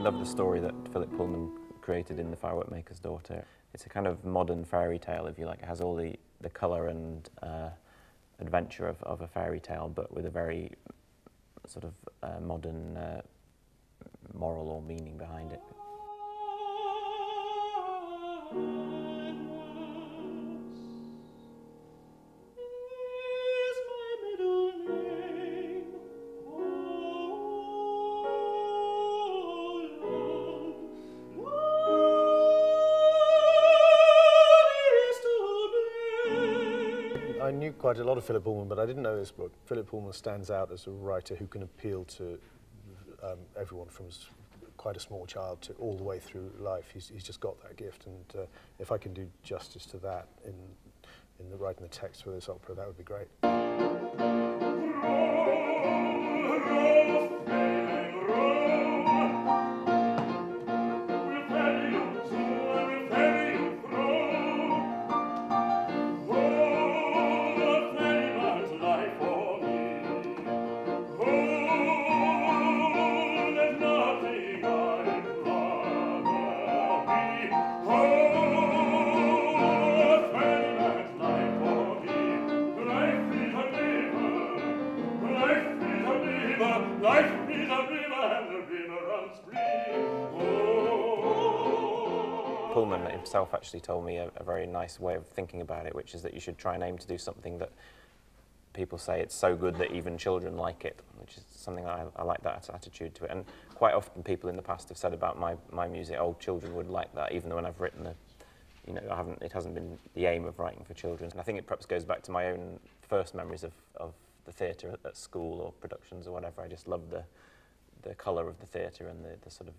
love the story that Philip Pullman created in the Firework Maker's Daughter. It's a kind of modern fairy tale, if you like. It has all the colour and adventure of a fairy tale, but with a very sort of modern moral or meaning behind it. I knew quite a lot of Philip Pullman, but I didn't know this book. Philip Pullman stands out as a writer who can appeal to everyone from quite a small child to all the way through life. He's just got that gift, and if I can do justice to that in writing the text for this opera, that would be great. Pullman himself actually told me a very nice way of thinking about it, which is that you should try and aim to do something that people say it's so good that even children like it, which is something I like that attitude to it. And quite often people in the past have said about my music, oh, children would like that, even though when I've written it hasn't been the aim of writing for children. And I think it perhaps goes back to my own first memories of the theatre at school or productions or whatever. I just loved the colour of the theatre and the sort of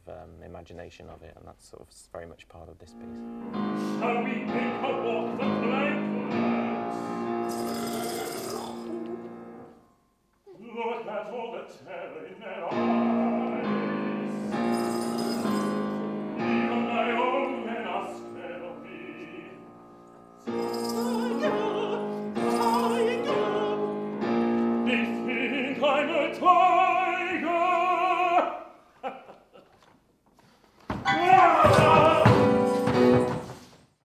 imagination of it, and that's sort of very much part of this piece. Shall we make a walk the planks? Look at all the terror in their eyes.